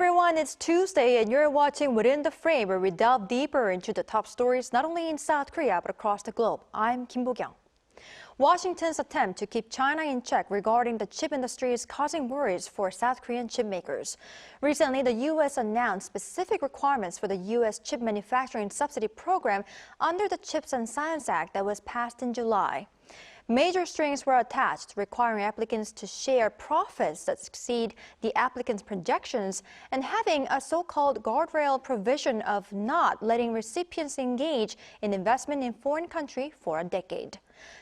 everyone, it's Tuesday and you're watching Within the Frame, where we delve deeper into the top stories not only in South Korea but across the globe. I'm Kim Bo-kyung. Washington's attempt to keep China in check regarding the chip industry is causing worries for South Korean chip makers. Recently, the U.S. announced specific requirements for the U.S. chip manufacturing subsidy program under the Chips and Science Act that was passed in July. Major strings were attached, requiring applicants to share profits that exceed the applicants' projections and having a so-called guardrail provision of not letting recipients engage in investment in foreign country for a decade.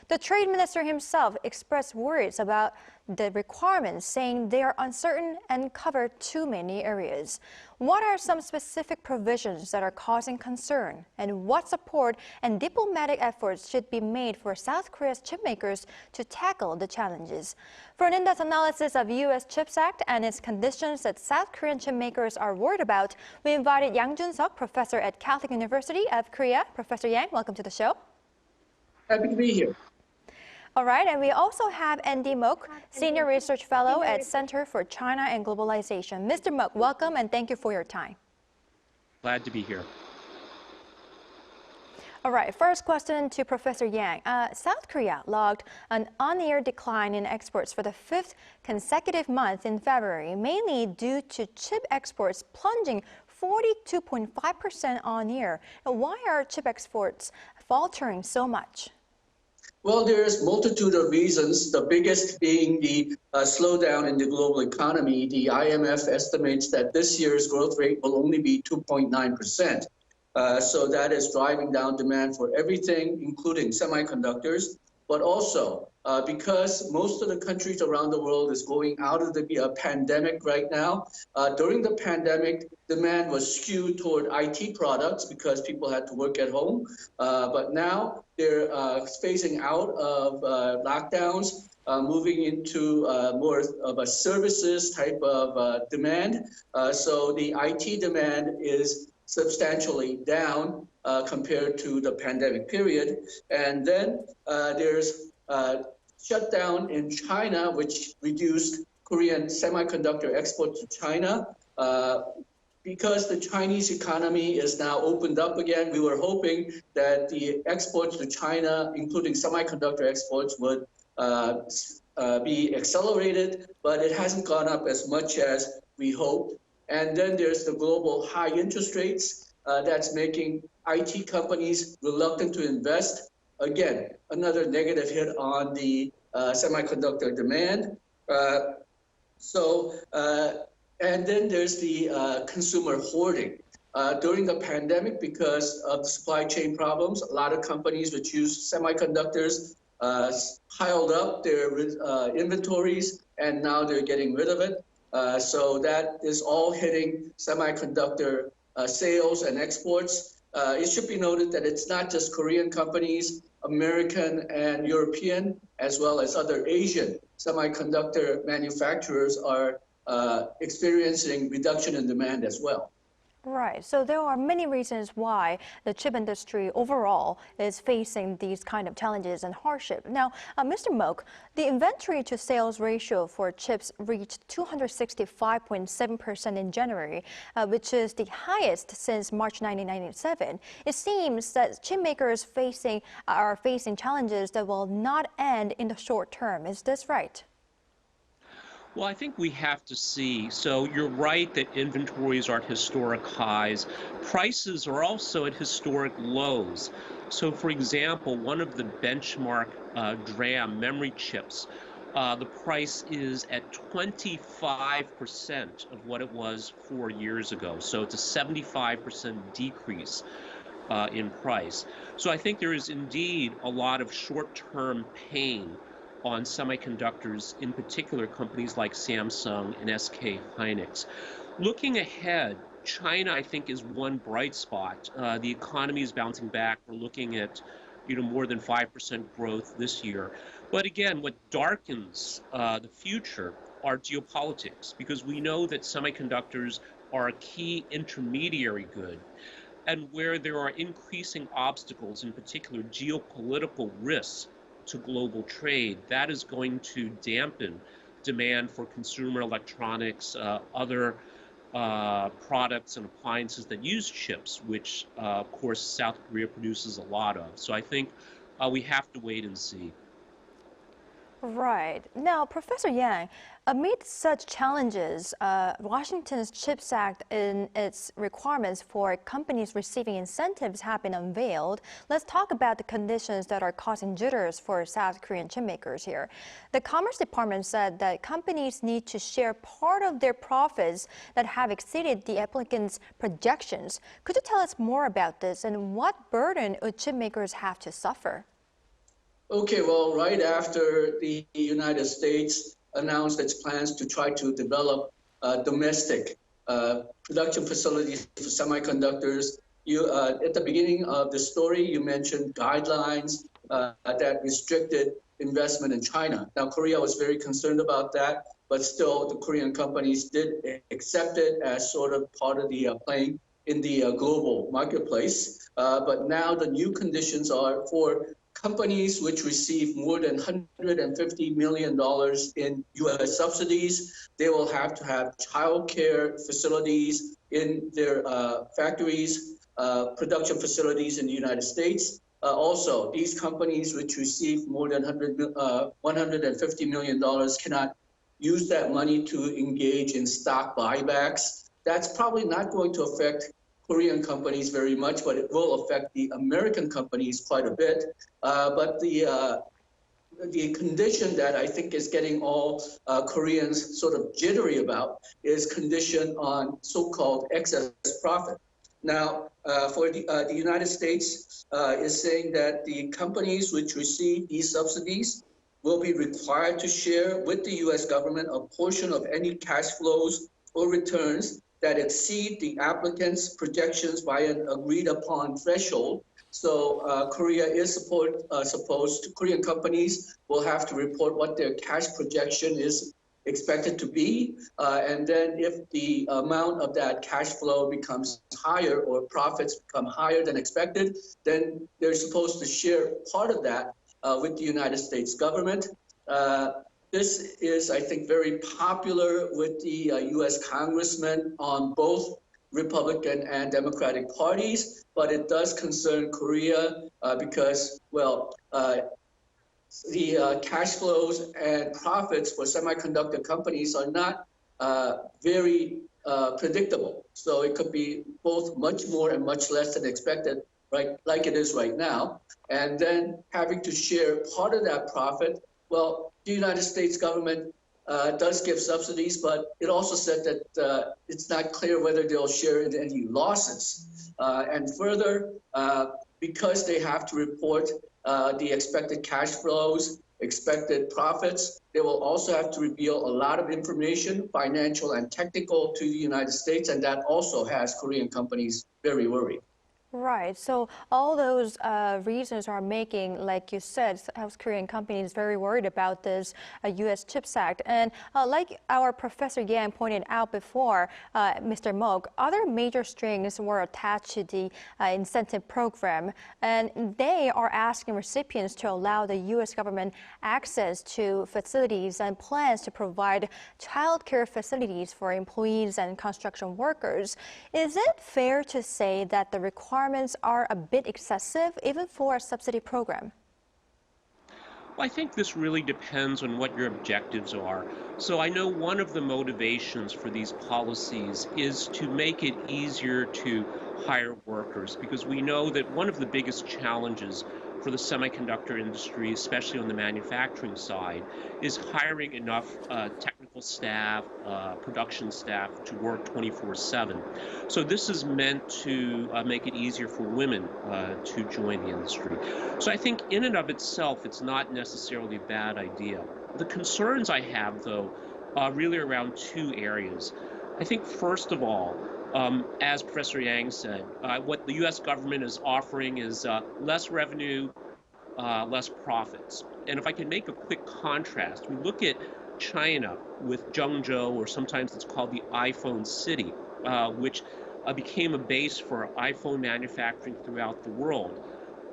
The trade minister himself expressed worries about the requirements, saying they are uncertain and cover too many areas. What are some specific provisions that are causing concern, and what support and diplomatic efforts should be made for South Korea's chipmakers to tackle the challenges? For an in-depth analysis of U.S. CHIPS Act and its conditions that South Korean chipmakers are worried about, we invited Yang Jun-seok, professor at Catholic University of Korea. Professor Yang, welcome to the show. Happy to be here. All right, and we also have Andy Moak, Senior Research Fellow at Center for China and Globalization. Mr. Moak, welcome and thank you for your time. Glad to be here. All right, first question to Professor Yang. South Korea logged an on-year decline in exports for the fifth consecutive month in February, mainly due to chip exports plunging 42.5% on year. Why are chip exports faltering so much? Well, there's multitude of reasons, the biggest being the slowdown in the global economy. The IMF estimates that this year's growth rate will only be 2.9%. So that is driving down demand for everything, including semiconductors, but also because most of the countries around the world is going out of the pandemic right now. During the pandemic, demand was skewed toward IT products because people had to work at home. But now they're phasing out of lockdowns, moving into more of a services type of demand. So the IT demand is substantially down compared to the pandemic period. And then there's shutdown in China, which reduced Korean semiconductor exports to China. Because the Chinese economy is now opened up again, we were hoping that the exports to China, including semiconductor exports, would be accelerated, but it hasn't gone up as much as we hoped. And then there's the global high interest rates that's making IT companies reluctant to invest. Again, another negative hit on the semiconductor demand. And then there's the consumer hoarding. During the pandemic, because of the supply chain problems, a lot of companies which use semiconductors piled up their inventories, and now they're getting rid of it. So that is all hitting semiconductor sales and exports. It should be noted that it's not just Korean companies, American and European, as well as other Asian semiconductor manufacturers are experiencing reduction in demand as well. Right. So there are many reasons why the chip industry overall is facing these kind of challenges and hardship. Now, Mr. Moak, the inventory to sales ratio for chips reached 265.7% in January, which is the highest since March 1997. It seems that chip makers are facing challenges that will not end in the short term. Is this right? Well, I think we have to see. So you're right that inventories are at historic highs. Prices are also at historic lows. So, for example, one of the benchmark DRAM memory chips, the price is at 25% of what it was 4 years ago. So it's a 75% decrease in price. So I think there is indeed a lot of short-term pain on semiconductors, in particular companies like Samsung and SK Hynix. Looking ahead, China, I think, is one bright spot. The economy is bouncing back. We're looking at more than 5% growth this year. But again, what darkens the future are geopolitics, because we know that semiconductors are a key intermediary good. And where there are increasing obstacles, in particular geopolitical risks to global trade, that is going to dampen demand for consumer electronics, other products and appliances that use chips, which, of course, South Korea produces a lot of. So I think we have to wait and see. Right. Now, Professor Yang, amid such challenges, Washington's CHIPS Act and its requirements for companies receiving incentives have been unveiled. Let's talk about the conditions that are causing jitters for South Korean chipmakers here. The Commerce Department said that companies need to share part of their profits that have exceeded the applicants' projections. Could you tell us more about this and what burden would chipmakers have to suffer? Okay, well, right after the United States announced its plans to try to develop domestic production facilities for semiconductors, at the beginning of the story, you mentioned guidelines that restricted investment in China. Now, Korea was very concerned about that, but still the Korean companies did accept it as sort of part of the playing in the global marketplace. But now the new conditions are for companies which receive more than $150 million in U.S. subsidies. They will have to have child care facilities in their factories, production facilities in the United States. Also, these companies which receive more than $150 million cannot use that money to engage in stock buybacks. That's probably not going to affect Korean companies very much, but it will affect the American companies quite a bit. But the condition that I think is getting all Koreans sort of jittery about is condition on so-called excess profit. Now, for the United States is saying that the companies which receive these subsidies will be required to share with the U.S. government a portion of any cash flows or returns that exceed the applicant's projections by an agreed upon threshold. So Korea is Korean companies will have to report what their cash projection is expected to be. And then if the amount of that cash flow becomes higher or profits become higher than expected, then they're supposed to share part of that with the United States government. This is, I think, very popular with the U.S. congressmen on both Republican and Democratic parties, but it does concern Korea because, well, the cash flows and profits for semiconductor companies are not very predictable. So it could be both much more and much less than expected, right, like it is right now. And then having to share part of that profit, well, the United States government does give subsidies, but it also said that it's not clear whether they'll share in any losses. And further, because they have to report the expected cash flows, expected profits, they will also have to reveal a lot of information, financial and technical, to the United States, and that also has Korean companies very worried. Right. So all those reasons are making, like you said, South Korean companies very worried about this U.S. CHIPS Act. And like our Professor Yang pointed out before, Mr. Mok, other major strings were attached to the incentive program. And they are asking recipients to allow the U.S. government access to facilities and plans to provide child care facilities for employees and construction workers. Is it fair to say that the requirements are a bit excessive, even for a subsidy program? Well, I think this really depends on what your objectives are. So I know one of the motivations for these policies is to make it easier to hire workers, because we know that one of the biggest challenges for the semiconductor industry, especially on the manufacturing side, is hiring enough technical staff, production staff to work 24/7. So this is meant to make it easier for women to join the industry. So I think in and of itself, it's not necessarily a bad idea. The concerns I have, though, are really around two areas. I think, first of all, as Professor Yang said, what the U.S. government is offering is less revenue, less profits. And if I can make a quick contrast, we look at China with Zhengzhou, or sometimes it's called the iPhone City, which became a base for iPhone manufacturing throughout the world.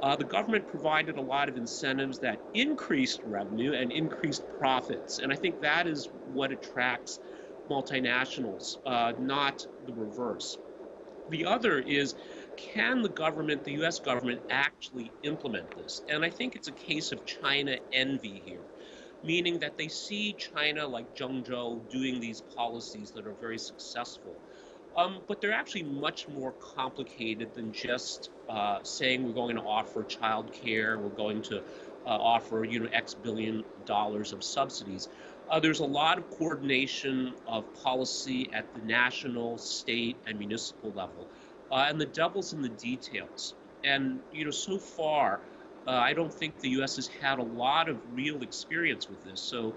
The government provided a lot of incentives that increased revenue and increased profits. And I think that is what attracts multinationals, not the reverse. The other is, can the government, the US government, actually implement this? And I think it's a case of China envy here, meaning that they see China like Zhengzhou doing these policies that are very successful. But they're actually much more complicated than just saying we're going to offer childcare, we're going to offer X billion dollars of subsidies. There's a lot of coordination of policy at the national, state, and municipal level, and the devil's in the details. And so far, I don't think the U.S. has had a lot of real experience with this. So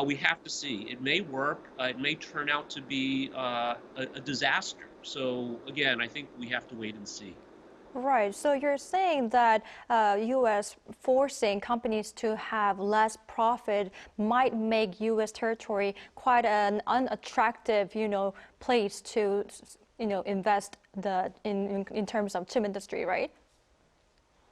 we have to see. It may work. It may turn out to be a disaster. So again, I think we have to wait and see. Right. So you're saying that U.S. forcing companies to have less profit might make U.S. territory quite an unattractive, place to, invest in terms of chip industry, right?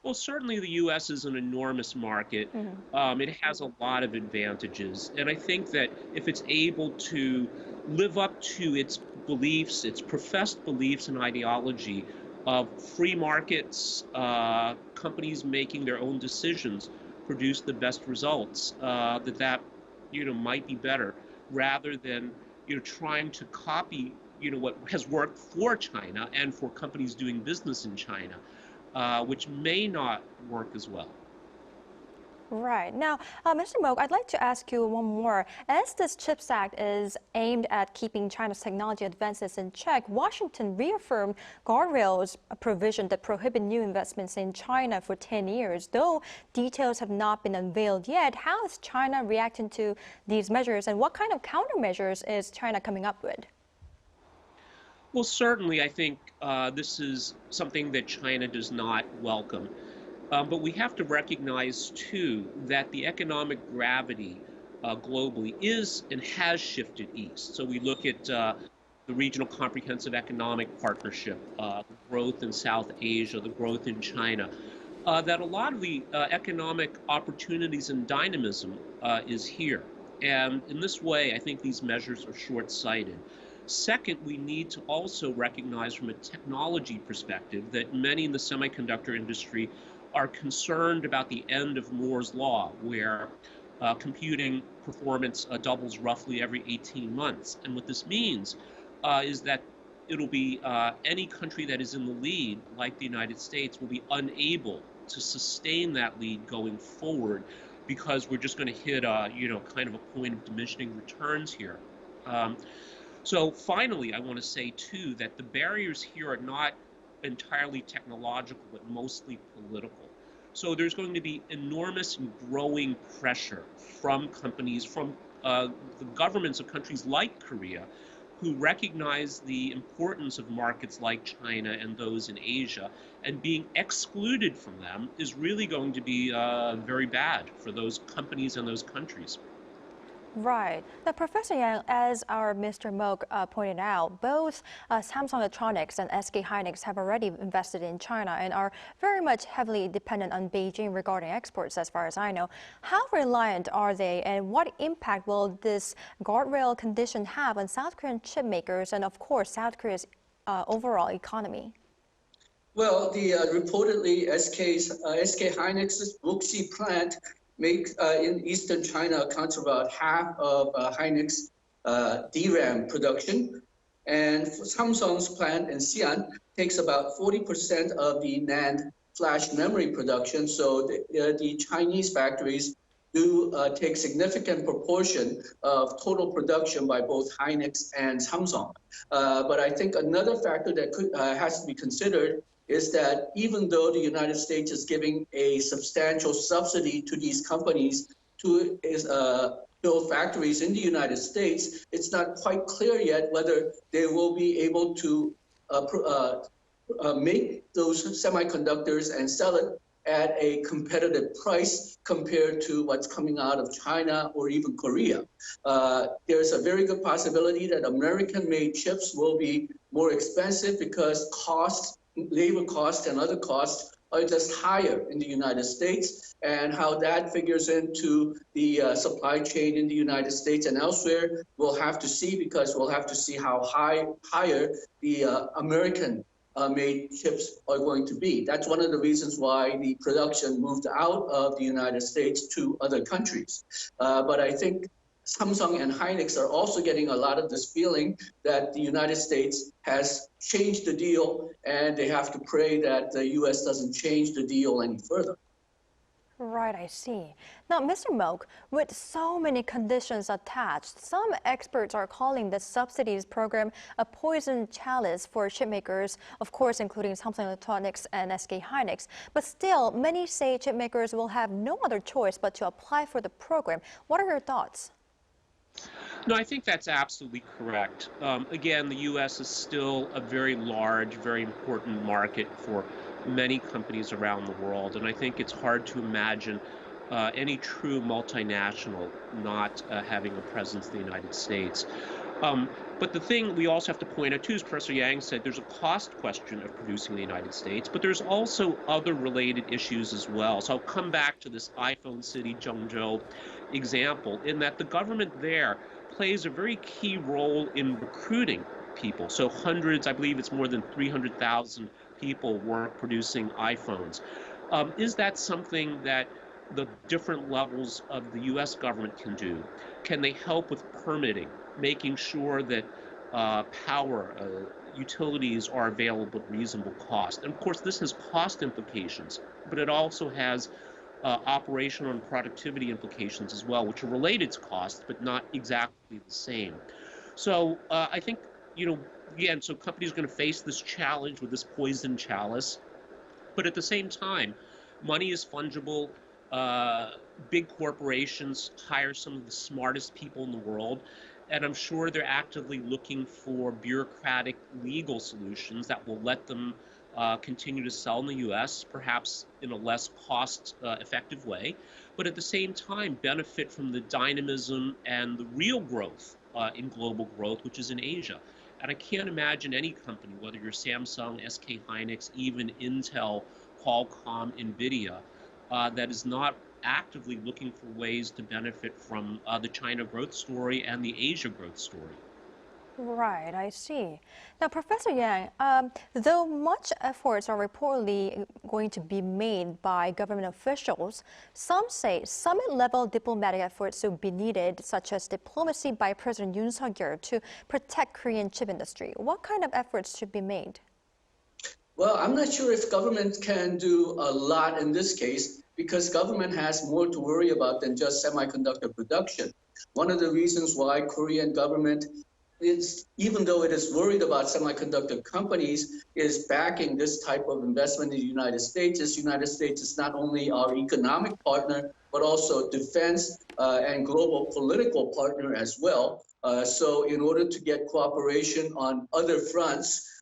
Well, certainly the U.S. is an enormous market. It has a lot of advantages. And I think that if it's able to live up to its beliefs, its professed beliefs and ideology of free markets, companies making their own decisions, produce the best results, that might be better rather than, trying to copy, what has worked for China and for companies doing business in China. Which may not work as well. Right. Now, Mr. Moak, I'd like to ask you one more. As this CHIPS Act is aimed at keeping China's technology advances in check, Washington reaffirmed guardrails, a provision that prohibit new investments in China for 10 years. Though details have not been unveiled yet, how is China reacting to these measures, and what kind of countermeasures is China coming up with? Well, certainly, I think this is something that China does not welcome. But we have to recognize, too, that the economic gravity globally is and has shifted east. So we look at the Regional Comprehensive Economic Partnership, the growth in South Asia, the growth in China, that a lot of the economic opportunities and dynamism is here. And in this way, I think these measures are short-sighted. Second, we need to also recognize from a technology perspective that many in the semiconductor industry are concerned about the end of Moore's Law, where computing performance doubles roughly every 18 months. And what this means is that it'll be any country that is in the lead, like the United States, will be unable to sustain that lead going forward because we're just going to hit kind of a point of diminishing returns here. So finally, I want to say, too, that the barriers here are not entirely technological, but mostly political. So there's going to be enormous and growing pressure from companies, from the governments of countries like Korea, who recognize the importance of markets like China and those in Asia, and being excluded from them is really going to be very bad for those companies and those countries. Right. Now, Professor Yang, as our Mr. Moak pointed out, both Samsung Electronics and SK Hynix have already invested in China and are very much heavily dependent on Beijing regarding exports, as far as I know. How reliant are they, and what impact will this guardrail condition have on South Korean chip makers and, of course, South Korea's overall economy? Well, reportedly SK Hynix's Wuxi plant in eastern China accounts for about half of Hynix DRAM production, and Samsung's plant in Xi'an takes about 40% of the NAND flash memory production. So the Chinese factories do take significant proportion of total production by both Hynix and Samsung. But I think another factor that has to be considered is that even though the United States is giving a substantial subsidy to these companies to build factories in the United States, it's not quite clear yet whether they will be able to make those semiconductors and sell it at a competitive price compared to what's coming out of China or even Korea. There's a very good possibility that American-made chips will be more expensive because labor costs and other costs are just higher in the United States, and how that figures into the supply chain in the United States and elsewhere, we'll have to see, because we'll have to see how higher the American made chips are going to be. That's one of the reasons why the production moved out of the United States to other countries. But I think Samsung and Hynix are also getting a lot of this feeling that the United States has changed the deal, and they have to pray that the U.S. doesn't change the deal any further. Right, I see. Now, Mr. Moak, with so many conditions attached, some experts are calling the subsidies program a poison chalice for chipmakers, of course, including Samsung Electronics and SK Hynix. But still, many say chipmakers will have no other choice but to apply for the program. What are your thoughts? No, I think that's absolutely correct. Again, the U.S. is still a very large, very important market for many companies around the world, and I think it's hard to imagine any true multinational not having a presence in the United States. But the thing we also have to point out, too, as Professor Yang said, there's a cost question of producing in the United States, but there's also other related issues as well. So I'll come back to this iPhone City Zhengzhou example, in that the government there plays a very key role in recruiting people. So hundreds, I believe it's more than 300,000 people were producing iPhones. Is that something that the different levels of the U.S. government can do? Can they help with permitting, making sure that power, utilities are available at reasonable cost? And of course, this has cost implications, but it also has operational and productivity implications as well, which are related to cost, but not exactly the same. So I think, again, so companies are going to face this challenge with this poison chalice, but at the same time, money is fungible. Big corporations hire some of the smartest people in the world, and I'm sure they're actively looking for bureaucratic legal solutions that will let them continue to sell in the U.S., perhaps in a less cost-effective way, but at the same time benefit from the dynamism and the real growth in global growth, which is in Asia. And I can't imagine any company, whether you're Samsung, SK Hynix, even Intel, Qualcomm, NVIDIA, that is not actively looking for ways to benefit from the China growth story and the Asia growth story. Right, I see. Now, Professor Yang, though much efforts are reportedly going to be made by government officials, some say summit-level diplomatic efforts will be needed, such as diplomacy by President Yoon Suk-yeol to protect Korean chip industry. What kind of efforts should be made? Well, I'm not sure if government can do a lot in this case, because government has more to worry about than just semiconductor production. One of the reasons why Korean government even though it is worried about semiconductor companies, is backing this type of investment in the United States. The United States is not only our economic partner, but also defense and global political partner as well. So in order to get cooperation on other fronts,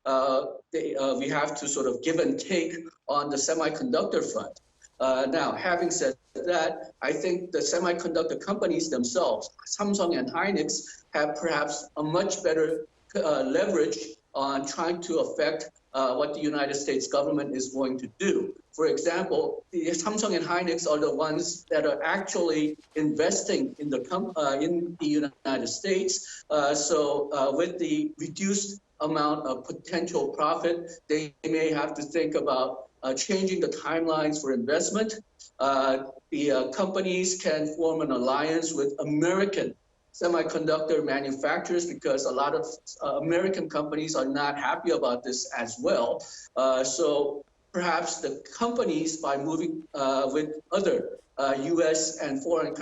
we have to sort of give and take on the semiconductor front. Now, having said that, I think the semiconductor companies themselves, Samsung and Hynix, have perhaps a much better leverage on trying to affect what the United States government is going to do. For example, the Samsung and Hynix are the ones that are actually investing in the United States. So with the reduced amount of potential profit, they may have to think about changing the timelines for investment. The companies can form an alliance with American semiconductor manufacturers, because a lot of American companies are not happy about this as well. So perhaps the companies, by moving with other U.S. and foreign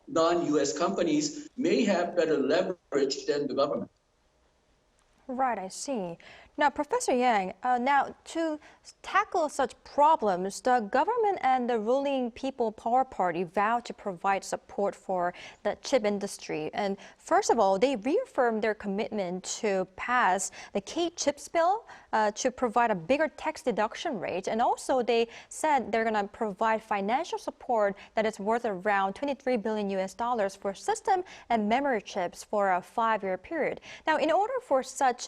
non-U.S. companies, may have better leverage than the government. Right, I see. Now, Professor Yang, now to tackle such problems, the government and the ruling People Power Party vowed to provide support for the chip industry. And first of all, they reaffirmed their commitment to pass the K-chips bill to provide a bigger tax deduction rate. And also, they said they're going to provide financial support that is worth around $23 billion for system and memory chips for a 5-year period. Now, in order for such,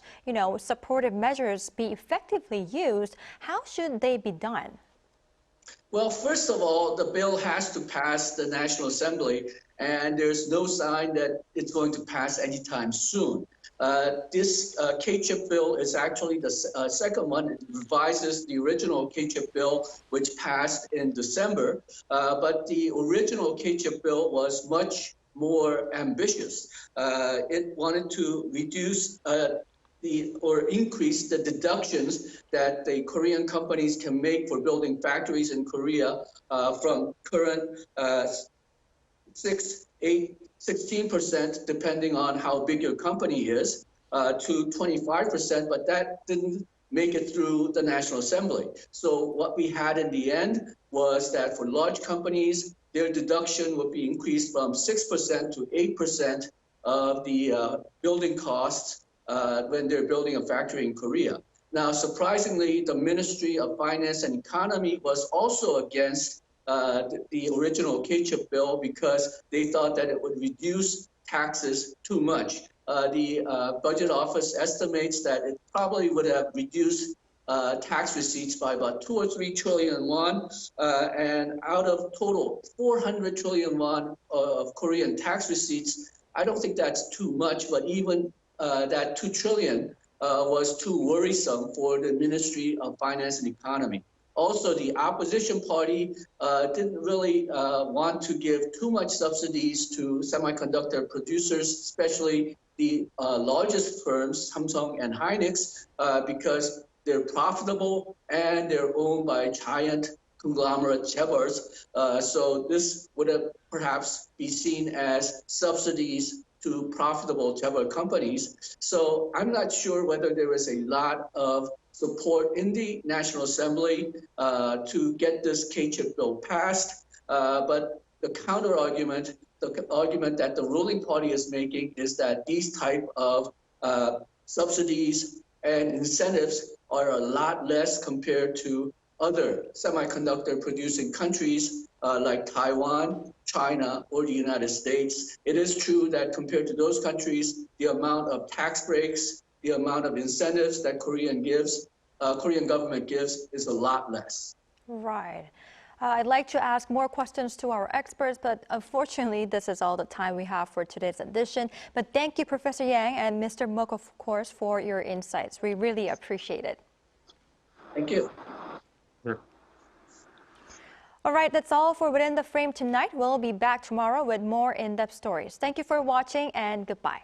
supportive measures be effectively used, how should they be done? Well, first of all, the bill has to pass the National Assembly, and there's no sign that it's going to pass anytime soon. This K-chip bill is actually the second one. It revises the original K-chip bill, which passed in December. But the original K-chip bill was much more ambitious. It wanted to reduce or increase the deductions that the Korean companies can make for building factories in Korea from current 16%, depending on how big your company is, to 25%, but that didn't make it through the National Assembly. So what we had in the end was that for large companies, their deduction would be increased from 6% to 8% of the building costs when they're building a factory in Korea. Now, surprisingly, the Ministry of Finance and Economy was also against the original K-chip bill because they thought that it would reduce taxes too much. The Budget Office estimates that it probably would have reduced tax receipts by about 2 or 3 trillion won, and out of total 400 trillion won of Korean tax receipts, I don't think that's too much, but even that 2 trillion was too worrisome for the Ministry of Finance and Economy. Also, the opposition party didn't really want to give too much subsidies to semiconductor producers, especially the largest firms, Samsung and Hynix, because they're profitable and they're owned by giant conglomerate chaebols. So this would have perhaps be seen as subsidies to profitable chaebol companies. So I'm not sure whether there is a lot of support in the National Assembly to get this K-chip bill passed. But the counter argument, the argument that the ruling party is making is that these type of subsidies and incentives are a lot less compared to other semiconductor producing countries like Taiwan, China, or the United States. It is true that compared to those countries, the amount of tax breaks, the amount of incentives that Korean government gives is a lot less. Right. I'd like to ask more questions to our experts, but unfortunately, this is all the time we have for today's edition. But thank you, Professor Yang and Mr. Mook, of course, for your insights. We really appreciate it. Thank you. Sure. All right, that's all for Within the Frame tonight. We'll be back tomorrow with more in-depth stories. Thank you for watching and goodbye.